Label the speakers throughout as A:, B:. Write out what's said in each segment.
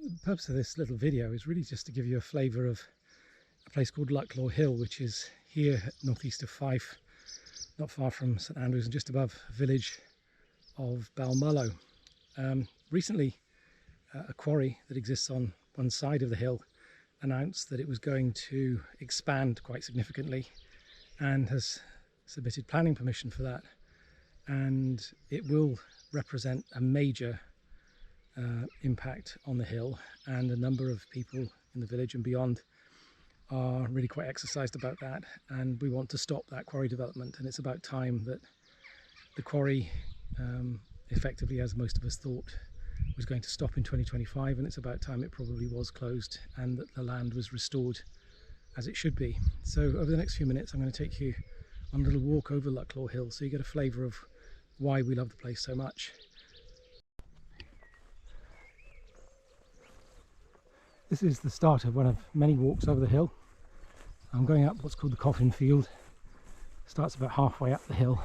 A: The purpose of this little video is really just to give you a flavour of a place called Lucklawhill Hill, which is here northeast of Fife, not far from St Andrews and just above the village of Balmullo. Recently, a quarry that exists on one side of the hill announced that it was going to expand quite significantly and has submitted planning permission for that, and it will represent a major impact on the hill, and a number of people in the village and beyond are really quite exercised about that, and we want to stop that quarry development. And it's about time that the quarry, effectively, as most of us thought, was going to stop in 2025, and it's about time it probably was closed and that the land was restored as it should be. So over the next few minutes I'm going to take you on a little walk over Lucklawhill Hill so you get a flavour of why we love the place so much. This is the start of one of many walks over the hill. I'm going up what's called the Coffin Field. It starts about halfway up the hill,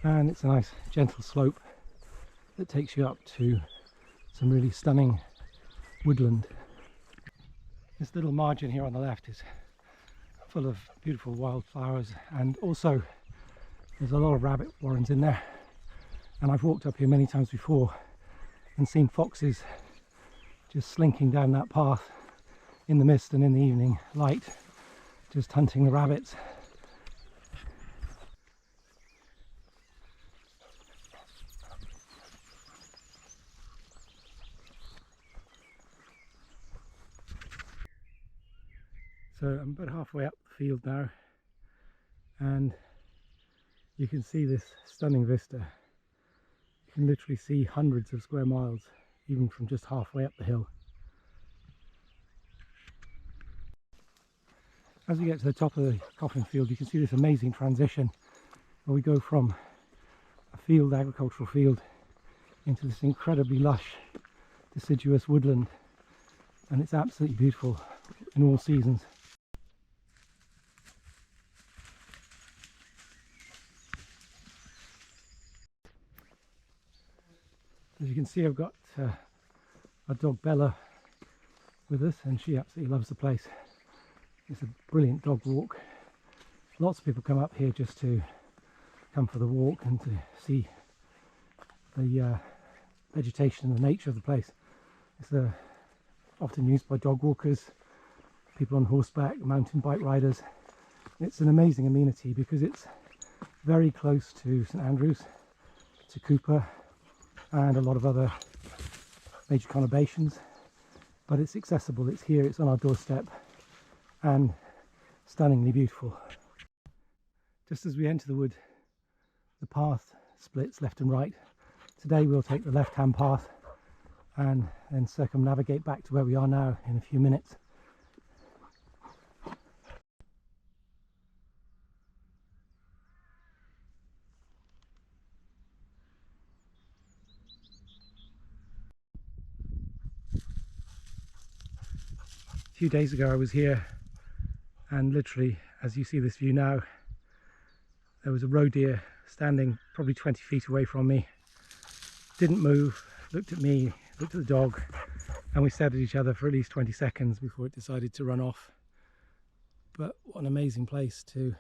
A: and it's a nice gentle slope that takes you up to some really stunning woodland. This little margin here on the left is full of beautiful wildflowers, and also there's a lot of rabbit warrens in there, and I've walked up here many times before and seen foxes just slinking down that path in the mist and in the evening light, just hunting the rabbits. So I'm about halfway up the field now, and you can see this stunning vista. You can literally see hundreds of square miles even from just halfway up the hill. As we get to the top of the Coffin Field, you can see this amazing transition where we go from a field, agricultural field, into this incredibly lush deciduous woodland, and it's absolutely beautiful in all seasons. As you can see, I've got our dog Bella with us, and she absolutely loves the place. It's a brilliant dog walk. Lots of people come up here just to come for the walk and to see the vegetation and the nature of the place. It's often used by dog walkers, people on horseback, mountain bike riders. It's an amazing amenity because it's very close to St Andrews, to Cooper, and a lot of other major conurbations, but it's accessible, it's here, it's on our doorstep, and stunningly beautiful. Just as we enter the wood, the path splits left and right. Today we'll take the left-hand path and then circumnavigate back to where we are now in a few minutes. A few days ago I was here, and literally, as you see this view now, there was a roe deer standing probably 20 feet away from me, didn't move, looked at me, looked at the dog, and we stared at each other for at least 20 seconds before it decided to run off. But what an amazing place to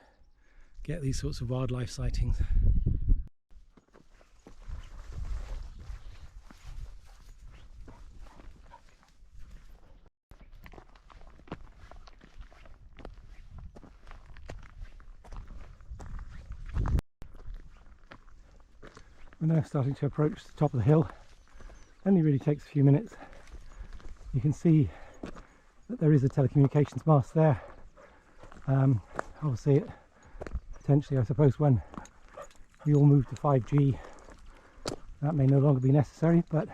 A: get these sorts of wildlife sightings. We're now starting to approach the top of the hill. Only really takes a few minutes. You can see that there is a telecommunications mast there. I'll see it potentially, I suppose, when we all move to 5G. That may no longer be necessary, but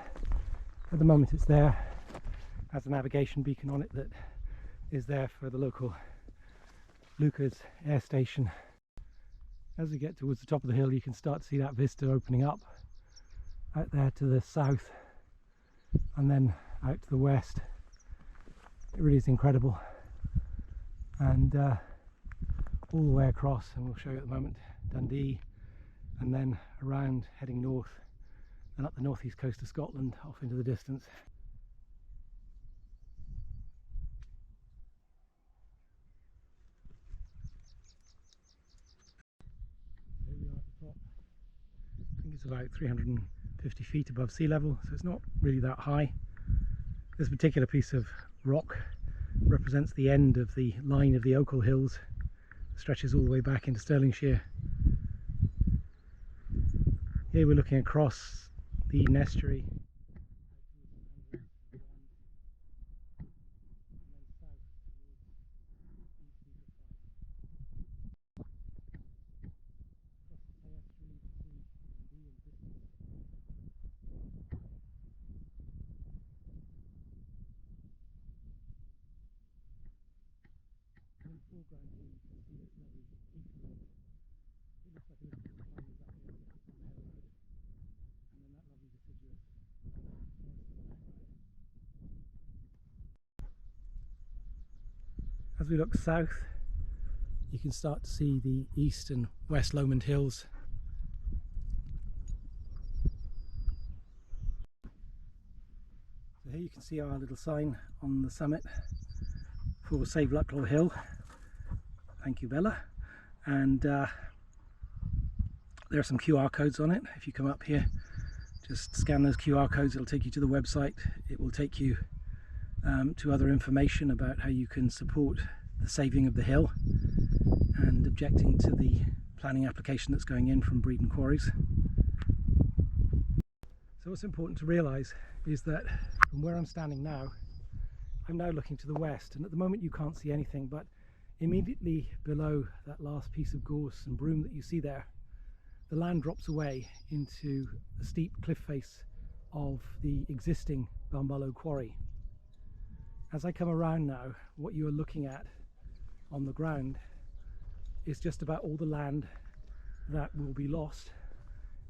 A: at the moment it's there. Has a navigation beacon on it that is there for the local Lucas air station. As we get towards the top of the hill, you can start to see that vista opening up out there to the south and then out to the west. It really is incredible, and all the way across, and we'll show you at the moment, Dundee, and then around heading north and up the northeast coast of Scotland off into the distance. It's about 350 feet above sea level, so it's not really that high. This particular piece of rock represents the end of the line of the Ochil Hills. It stretches all the way back into Stirlingshire. Here we're looking across the estuary. As we look south, you can start to see the East and West Lomond Hills. So here you can see our little sign on the summit for Save Lucklawhill Hill. Thank you, Bella. And there are some QR codes on it. If you come up here, just scan those QR codes, it'll take you to the website. It will take you to other information about how you can support the saving of the hill and objecting to the planning application that's going in from Breedon Quarries. So what's important to realise is that from where I'm standing now, I'm now looking to the west, and at the moment you can't see anything, but immediately below that last piece of gorse and broom that you see there, the land drops away into the steep cliff face of the existing Balmullo Quarry. As I come around now, what you are looking at on the ground is just about all the land that will be lost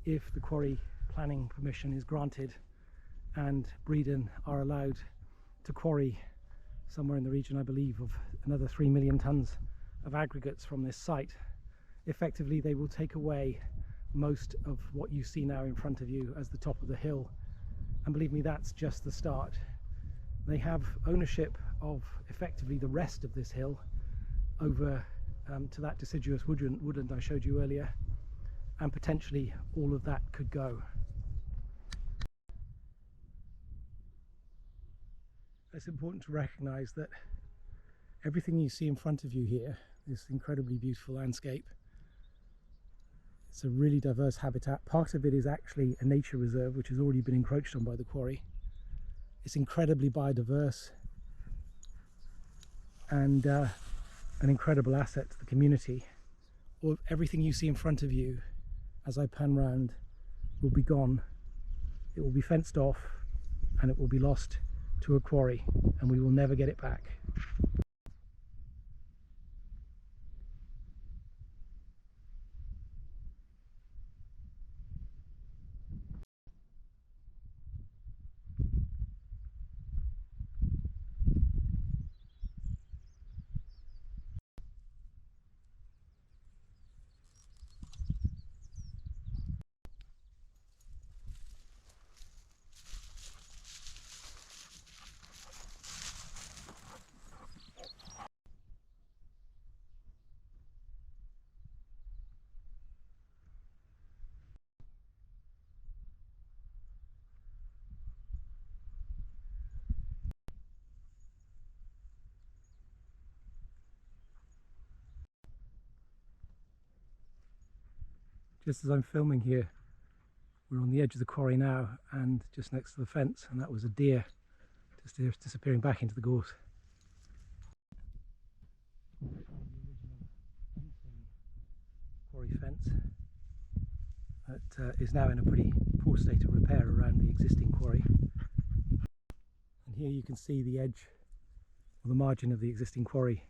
A: if the quarry planning permission is granted and Breedon are allowed to quarry somewhere in the region, I believe, of another 3 million tonnes of aggregates from this site. Effectively, they will take away most of what you see now in front of you as the top of the hill, and believe me, that's just the start. They have ownership of effectively the rest of this hill over to that deciduous woodland I showed you earlier, and potentially all of that could go. It's important to recognise that everything you see in front of you here, this incredibly beautiful landscape, it's a really diverse habitat. Part of it is actually a nature reserve which has already been encroached on by the quarry. It's incredibly biodiverse and an incredible asset to the community. Everything you see in front of you as I pan round will be gone. It will be fenced off and it will be lost to a quarry, and we will never get it back. Just as I'm filming here, we're on the edge of the quarry now, and just next to the fence, and that was a deer just disappearing back into the gorse. Quarry fence that is now in a pretty poor state of repair around the existing quarry. And here you can see the edge or the margin of the existing quarry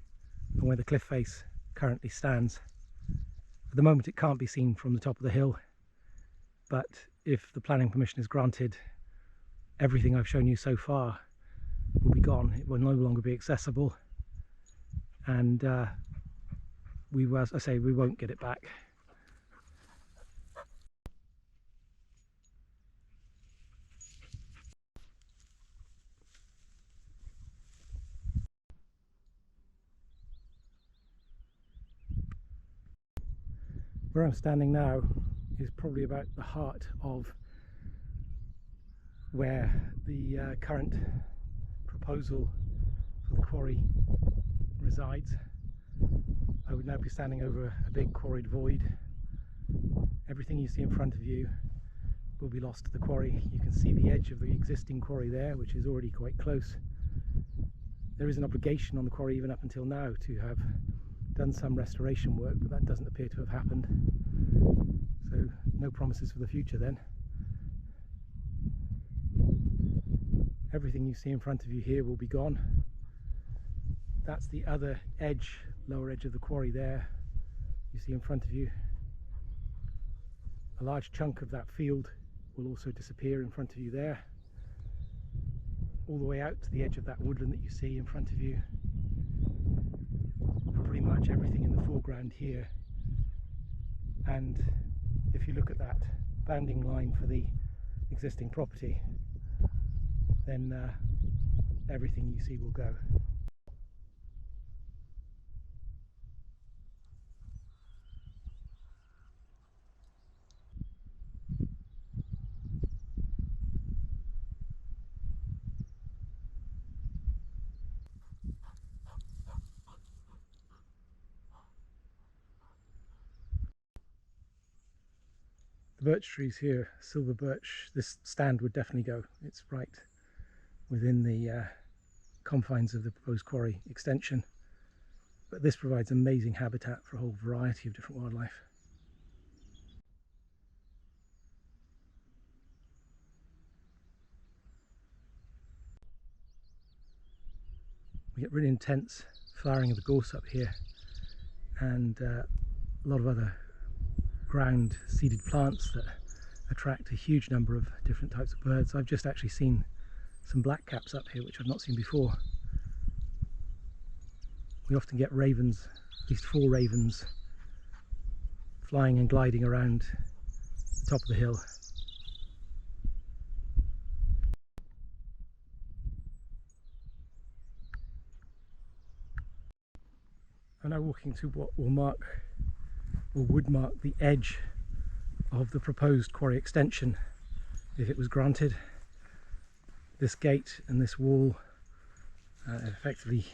A: and where the cliff face currently stands. At the moment it can't be seen from the top of the hill, but if the planning permission is granted, everything I've shown you so far will be gone. It will no longer be accessible, and as I say, we won't get it back. Where I'm standing now is probably about the heart of where the current proposal for the quarry resides. I would now be standing over a big quarried void. Everything you see in front of you will be lost to the quarry. You can see the edge of the existing quarry there, which is already quite close. There is an obligation on the quarry even up until now to have done some restoration work, but that doesn't appear to have happened. So no promises for the future then. Everything you see in front of you here will be gone. That's the other edge, lower edge of the quarry there. You see in front of you. A large chunk of that field will also disappear in front of you there, all the way out to the edge of that woodland that you see in front of you, and pretty much everything in the foreground here. And if you look at that bounding line for the existing property, then everything you see will go. The birch trees here, silver birch, this stand would definitely go. It's right within the confines of the proposed quarry extension, but this provides amazing habitat for a whole variety of different wildlife. We get really intense flowering of the gorse up here, and a lot of other ground seeded plants that attract a huge number of different types of birds. I've just actually seen some blackcaps up here, which I've not seen before. We often get ravens, at least 4 ravens, flying and gliding around the top of the hill. I'm now walking to what will mark, or would mark, the edge of the proposed quarry extension if it was granted. This gate and this wall effectively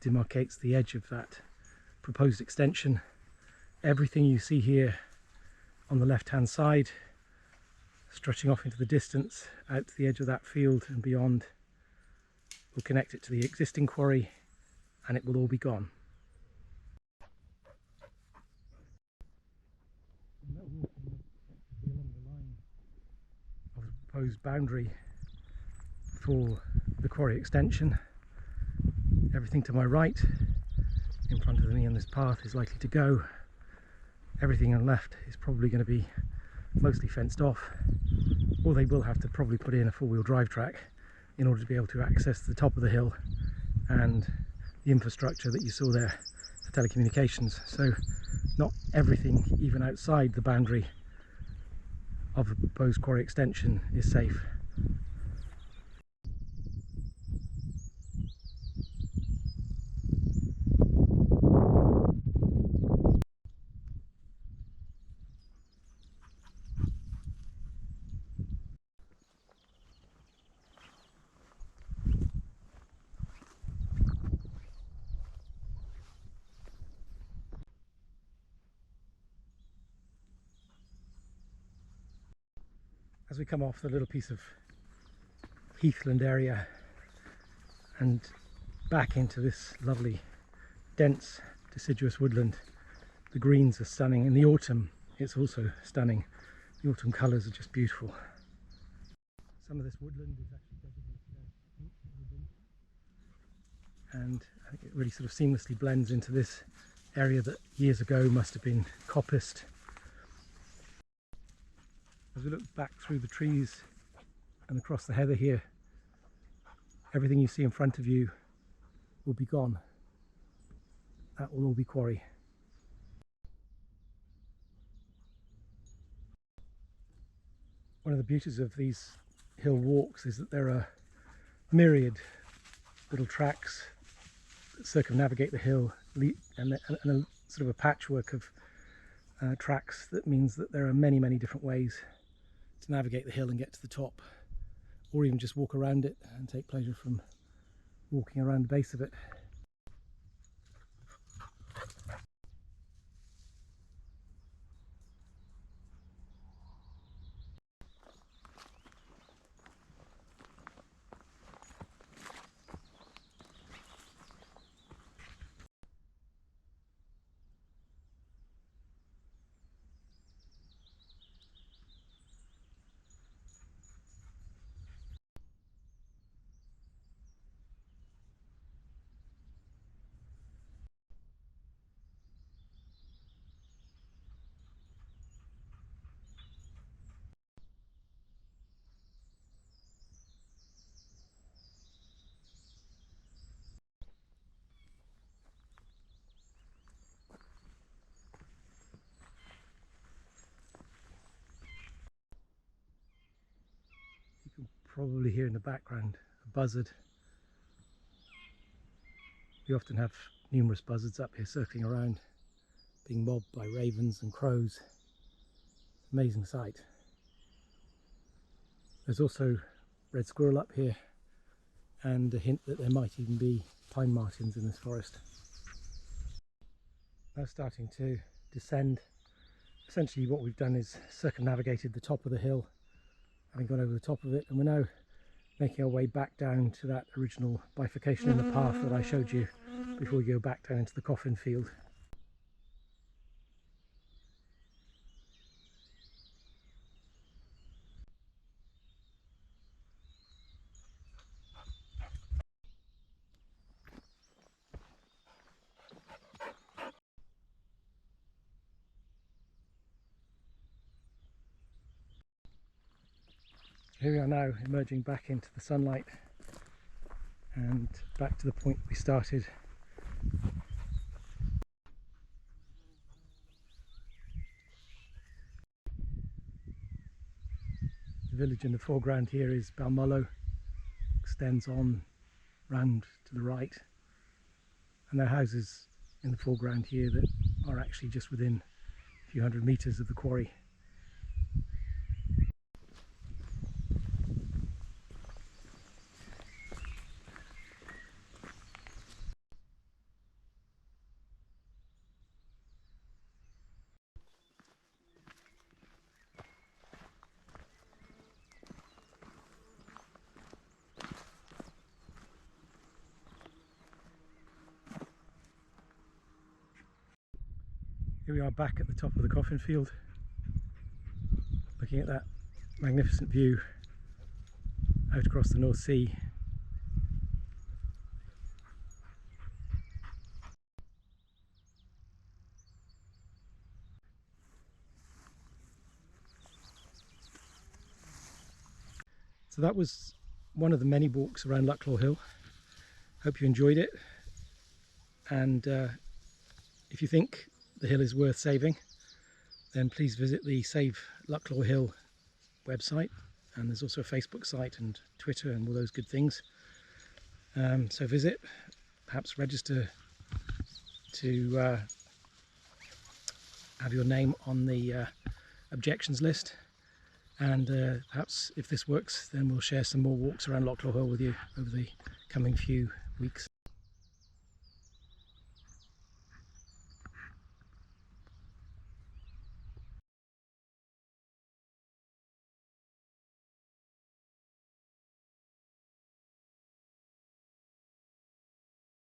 A: demarcates the edge of that proposed extension. Everything you see here on the left hand side, stretching off into the distance out to the edge of that field and beyond, will connect it to the existing quarry, and it will all be gone. Along the line of the proposed boundary for the quarry extension, everything to my right in front of me on this path is likely to go. Everything on the left is probably going to be mostly fenced off, or they will have to probably put in a four-wheel drive track in order to be able to access the top of the hill and the infrastructure that you saw there for telecommunications. So not everything, even outside the boundary of the proposed quarry extension, is safe. As we come off the little piece of heathland area and back into this lovely dense deciduous woodland, the greens are stunning. In the autumn it's also stunning. The autumn colours are just beautiful. Some of this woodland is actually designated as ancient woodland, and I think it really sort of seamlessly blends into this area that years ago must have been coppiced. As we look back through the trees and across the heather here, everything you see in front of you will be gone. That will all be quarry. One of the beauties of these hill walks is that there are myriad little tracks that circumnavigate the hill, and a sort of a patchwork of tracks. That means that there are many different ways to navigate the hill and get to the top, or even just walk around it and take pleasure from walking around the base of it. You can probably hear in the background a buzzard. We often have numerous buzzards up here circling around, being mobbed by ravens and crows. Amazing sight. There's also red squirrel up here, and a hint that there might even be pine martens in this forest. Now starting to descend. Essentially what we've done is circumnavigated the top of the hill, having gone over the top of it, and we're now making our way back down to that original bifurcation in the path that I showed you before we go back down into the coffin field. Here we are now, emerging back into the sunlight and back to the point we started. The village in the foreground here is Balmullo, extends on round to the right, and there are houses in the foreground here that are actually just within a few hundred metres of the quarry. Here we are back at the top of the coffin field, looking at that magnificent view out across the North Sea. So that was one of the many walks around Lucklawhill Hill. Hope you enjoyed it, and if you think the hill is worth saving, then please visit the Save Lucklawhill Hill website, and there's also a Facebook site and Twitter and all those good things. So visit, perhaps register to have your name on the objections list, and perhaps if this works, then we'll share some more walks around Lucklawhill Hill with you over the coming few weeks.